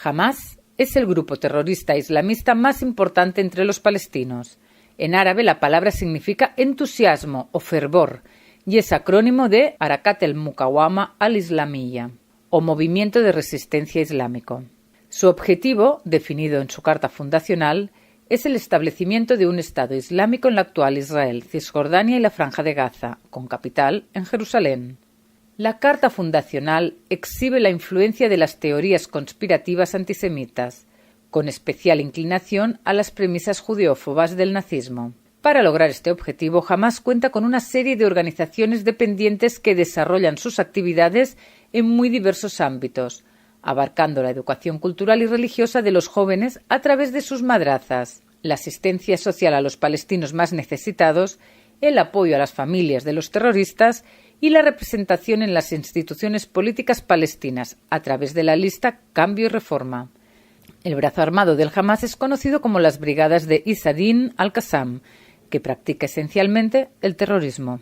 Hamás es el grupo terrorista islamista más importante entre los palestinos. En árabe la palabra significa entusiasmo o fervor y es acrónimo de Harakat el-Muqawama al-Islamiyya o Movimiento de Resistencia Islámico. Su objetivo, definido en su carta fundacional, es el establecimiento de un Estado islámico en la actual Israel, Cisjordania y la Franja de Gaza, con capital en Jerusalén. La carta fundacional exhibe la influencia de las teorías conspirativas antisemitas, con especial inclinación a las premisas judeófobas del nazismo. Para lograr este objetivo, Hamás cuenta con una serie de organizaciones dependientes que desarrollan sus actividades en muy diversos ámbitos, abarcando la educación cultural y religiosa de los jóvenes a través de sus madrazas, la asistencia social a los palestinos más necesitados, el apoyo a las familias de los terroristas y la representación en las instituciones políticas palestinas a través de la lista Cambio y Reforma. El brazo armado del Hamás es conocido como las Brigadas de Izzadin al-Qassam, que practica esencialmente el terrorismo.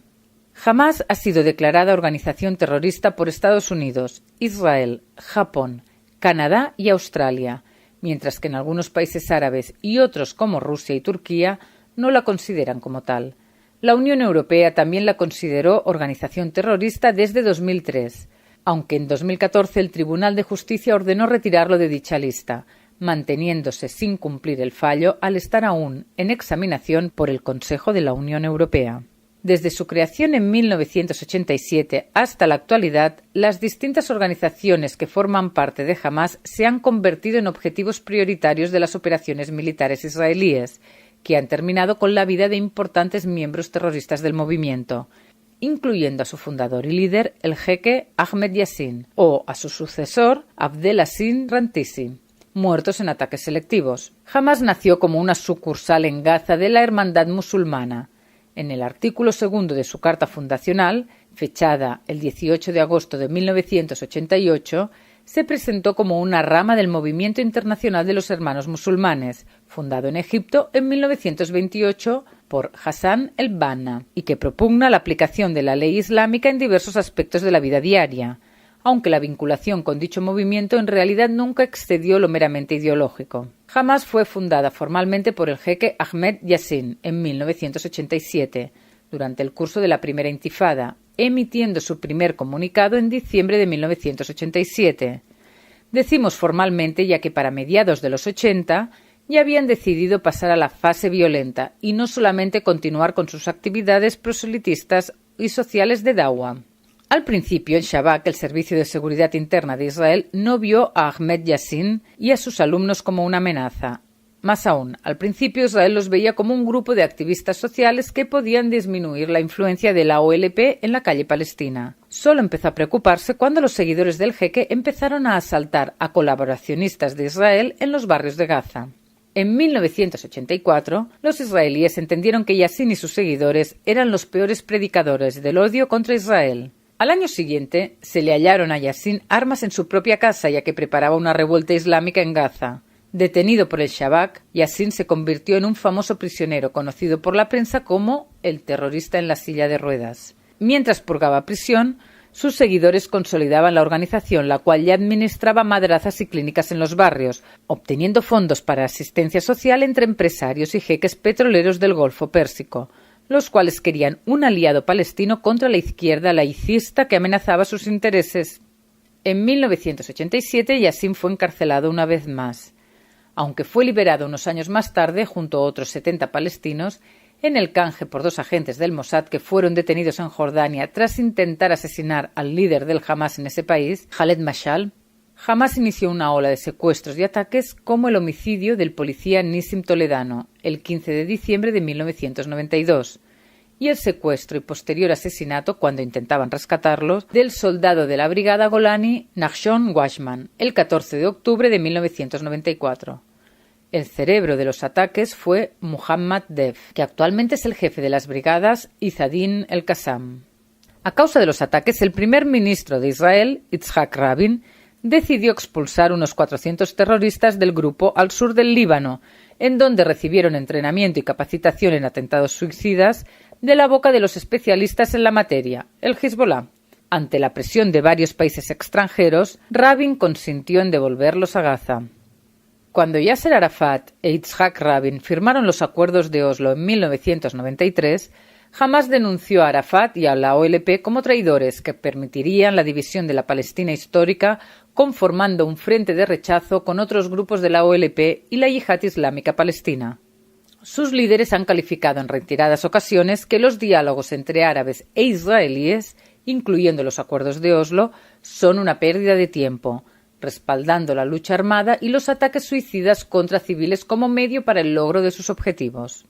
Hamás ha sido declarada organización terrorista por Estados Unidos, Israel, Japón, Canadá y Australia, mientras que en algunos países árabes y otros como Rusia y Turquía no la consideran como tal. La Unión Europea también la consideró organización terrorista desde 2003, aunque en 2014 el Tribunal de Justicia ordenó retirarlo de dicha lista, manteniéndose sin cumplir el fallo al estar aún en examinación por el Consejo de la Unión Europea. Desde su creación en 1987 hasta la actualidad, las distintas organizaciones que forman parte de Hamás se han convertido en objetivos prioritarios de las operaciones militares israelíes, que han terminado con la vida de importantes miembros terroristas del movimiento, incluyendo a su fundador y líder, el jeque Ahmed Yassin, o a su sucesor, Abdel Yassin Rantisi, muertos en ataques selectivos. Hamás nació como una sucursal en Gaza de la Hermandad Musulmana. En el artículo 2 de su carta fundacional, fechada el 18 de agosto de 1988, se presentó como una rama del Movimiento Internacional de los Hermanos Musulmanes, fundado en Egipto en 1928 por Hassan el-Banna, y que propugna la aplicación de la ley islámica en diversos aspectos de la vida diaria, aunque la vinculación con dicho movimiento en realidad nunca excedió lo meramente ideológico. Hamás fue fundada formalmente por el jeque Ahmed Yassin en 1987, durante el curso de la primera intifada, emitiendo su primer comunicado en diciembre de 1987. Decimos formalmente ya que para mediados de los 80 ya habían decidido pasar a la fase violenta y no solamente continuar con sus actividades proselitistas y sociales de Dawa. Al principio, el Shabak, el Servicio de Seguridad Interna de Israel, no vio a Ahmed Yassin y a sus alumnos como una amenaza. Más aún, al principio Israel los veía como un grupo de activistas sociales que podían disminuir la influencia de la OLP en la calle palestina. Solo empezó a preocuparse cuando los seguidores del jeque empezaron a asaltar a colaboracionistas de Israel en los barrios de Gaza. En 1984, los israelíes entendieron que Yassin y sus seguidores eran los peores predicadores del odio contra Israel. Al año siguiente, se le hallaron a Yassin armas en su propia casa, ya que preparaba una revuelta islámica en Gaza. Detenido por el Shabak, Yassin se convirtió en un famoso prisionero, conocido por la prensa como el terrorista en la silla de ruedas. Mientras purgaba prisión, sus seguidores consolidaban la organización, la cual ya administraba madrazas y clínicas en los barrios, obteniendo fondos para asistencia social entre empresarios y jeques petroleros del Golfo Pérsico, los cuales querían un aliado palestino contra la izquierda laicista que amenazaba sus intereses. En 1987, Yassin fue encarcelado una vez más, aunque fue liberado unos años más tarde junto a otros 70 palestinos en el canje por 2 agentes del Mossad que fueron detenidos en Jordania tras intentar asesinar al líder del Hamás en ese país, Khaled Mashal. Hamás inició una ola de secuestros y ataques como el homicidio del policía Nissim Toledano el 15 de diciembre de 1992 y el secuestro y posterior asesinato, cuando intentaban rescatarlo, del soldado de la brigada Golani Nachshon Washman el 14 de octubre de 1994. El cerebro de los ataques fue Muhammad Dev, que actualmente es el jefe de las brigadas Izzadin el-Qassam. A causa de los ataques, el primer ministro de Israel, Yitzhak Rabin, decidió expulsar unos 400 terroristas del grupo al sur del Líbano, en donde recibieron entrenamiento y capacitación en atentados suicidas de la boca de los especialistas en la materia, el Hezbollah. Ante la presión de varios países extranjeros, Rabin consintió en devolverlos a Gaza. Cuando Yasser Arafat e Yitzhak Rabin firmaron los acuerdos de Oslo en 1993, Hamás denunció a Arafat y a la OLP como traidores que permitirían la división de la Palestina histórica, conformando un frente de rechazo con otros grupos de la OLP y la Yihad Islámica Palestina. Sus líderes han calificado en reiteradas ocasiones que los diálogos entre árabes e israelíes, incluyendo los acuerdos de Oslo, son una pérdida de tiempo, respaldando la lucha armada y los ataques suicidas contra civiles como medio para el logro de sus objetivos.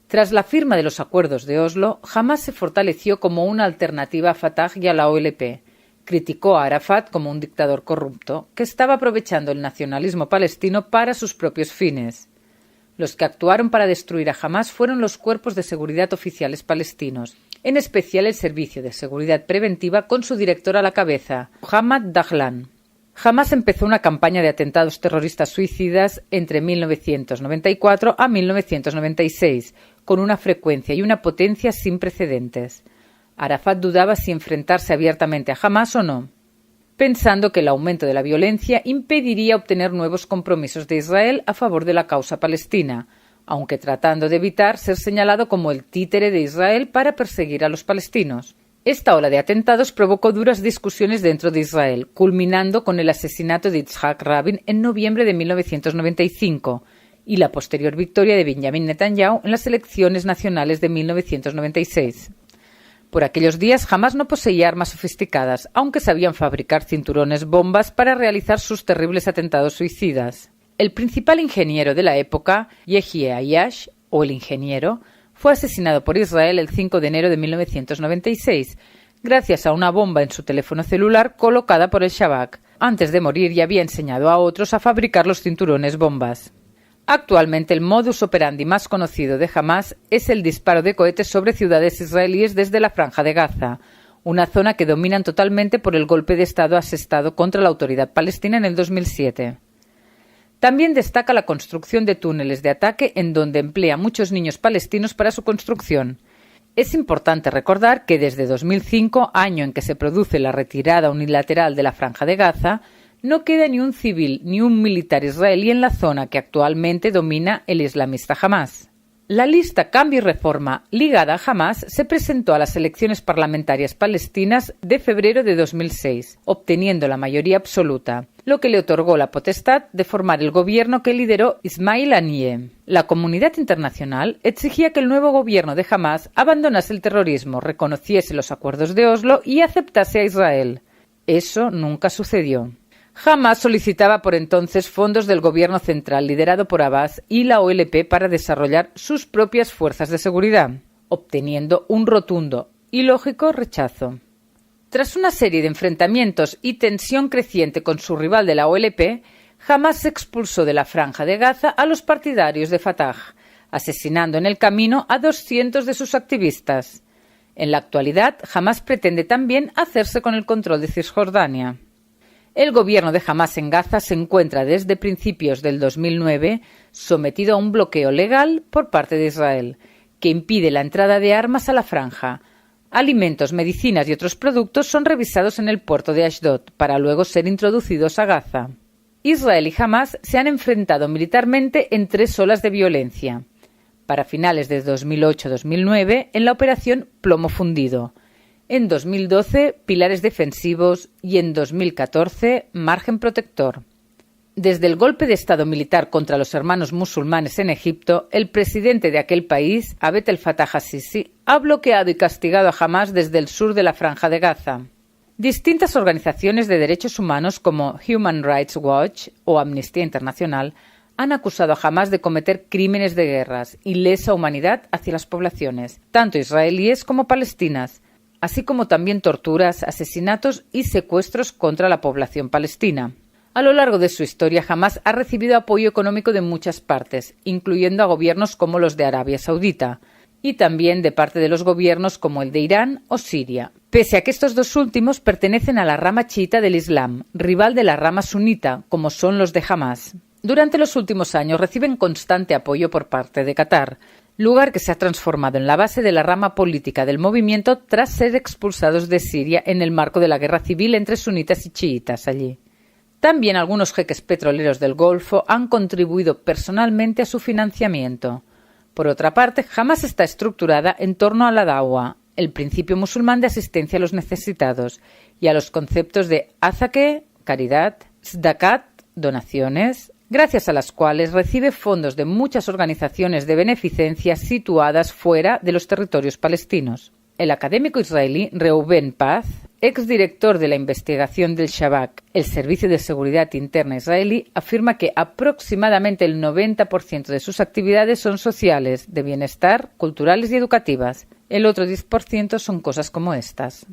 Tras la firma de los acuerdos de Oslo, Hamás se fortaleció como una alternativa a Fatah y a la OLP. Criticó a Arafat como un dictador corrupto que estaba aprovechando el nacionalismo palestino para sus propios fines. Los que actuaron para destruir a Hamás fueron los cuerpos de seguridad oficiales palestinos, en especial el Servicio de Seguridad Preventiva con su director a la cabeza, Muhammad Dahlan. Hamás empezó una campaña de atentados terroristas suicidas entre 1994 a 1996, con una frecuencia y una potencia sin precedentes. Arafat dudaba si enfrentarse abiertamente a Hamás o no, pensando que el aumento de la violencia impediría obtener nuevos compromisos de Israel a favor de la causa palestina, aunque tratando de evitar ser señalado como el títere de Israel para perseguir a los palestinos. Esta ola de atentados provocó duras discusiones dentro de Israel, culminando con el asesinato de Yitzhak Rabin en noviembre de 1995 y la posterior victoria de Benjamin Netanyahu en las elecciones nacionales de 1996. Por aquellos días, Hamás no poseía armas sofisticadas, aunque sabían fabricar cinturones bombas para realizar sus terribles atentados suicidas. El principal ingeniero de la época, Yehie Ayash, o el ingeniero, fue asesinado por Israel el 5 de enero de 1996, gracias a una bomba en su teléfono celular colocada por el Shabak. Antes de morir ya había enseñado a otros a fabricar los cinturones bombas. Actualmente el modus operandi más conocido de Hamás es el disparo de cohetes sobre ciudades israelíes desde la Franja de Gaza, una zona que dominan totalmente por el golpe de Estado asestado contra la Autoridad Palestina en el 2007. También destaca la construcción de túneles de ataque en donde emplea muchos niños palestinos para su construcción. Es importante recordar que desde 2005, año en que se produce la retirada unilateral de la Franja de Gaza, no queda ni un civil ni un militar israelí en la zona que actualmente domina el islamista Hamás. La lista Cambio y Reforma ligada a Hamás se presentó a las elecciones parlamentarias palestinas de febrero de 2006, obteniendo la mayoría absoluta, lo que le otorgó la potestad de formar el gobierno que lideró Ismail Haniyeh. La comunidad internacional exigía que el nuevo gobierno de Hamás abandonase el terrorismo, reconociese los acuerdos de Oslo y aceptase a Israel. Eso nunca sucedió. Hamás solicitaba por entonces fondos del gobierno central liderado por Abbas y la OLP para desarrollar sus propias fuerzas de seguridad, obteniendo un rotundo y lógico rechazo. Tras una serie de enfrentamientos y tensión creciente con su rival de la OLP, Hamás expulsó de la Franja de Gaza a los partidarios de Fatah, asesinando en el camino a 200 de sus activistas. En la actualidad, Hamás pretende también hacerse con el control de Cisjordania. El gobierno de Hamás en Gaza se encuentra desde principios del 2009 sometido a un bloqueo legal por parte de Israel, que impide la entrada de armas a la franja. Alimentos, medicinas y otros productos son revisados en el puerto de Ashdod para luego ser introducidos a Gaza. Israel y Hamás se han enfrentado militarmente en 3 olas de violencia. Para finales de 2008-2009 en la operación Plomo Fundido. En 2012, pilares defensivos y en 2014, margen protector. Desde el golpe de Estado militar contra los hermanos musulmanes en Egipto, el presidente de aquel país, Abdel Fattah al-Sisi, ha bloqueado y castigado a Hamás desde el sur de la Franja de Gaza. Distintas organizaciones de derechos humanos como Human Rights Watch o Amnistía Internacional han acusado a Hamás de cometer crímenes de guerras y lesa humanidad hacia las poblaciones, tanto israelíes como palestinas, así como también torturas, asesinatos y secuestros contra la población palestina. A lo largo de su historia, Hamás ha recibido apoyo económico de muchas partes, incluyendo a gobiernos como los de Arabia Saudita, y también de parte de los gobiernos como el de Irán o Siria, pese a que estos dos últimos pertenecen a la rama chiita del Islam, rival de la rama sunita, como son los de Hamás. Durante los últimos años reciben constante apoyo por parte de Qatar. lugar que se ha transformado en la base de la rama política del movimiento tras ser expulsados de Siria en el marco de la guerra civil entre sunitas y chiitas allí. También algunos jeques petroleros del Golfo han contribuido personalmente a su financiamiento. Por otra parte, Hamas está estructurada en torno a la dawa, el principio musulmán de asistencia a los necesitados, y a los conceptos de azake, caridad, tzdakat, donaciones, gracias a las cuales recibe fondos de muchas organizaciones de beneficencia situadas fuera de los territorios palestinos. El académico israelí Reuven Paz, exdirector de la investigación del Shabak, el Servicio de Seguridad Interna israelí, afirma que aproximadamente el 90% de sus actividades son sociales, de bienestar, culturales y educativas. El otro 10% son cosas como estas.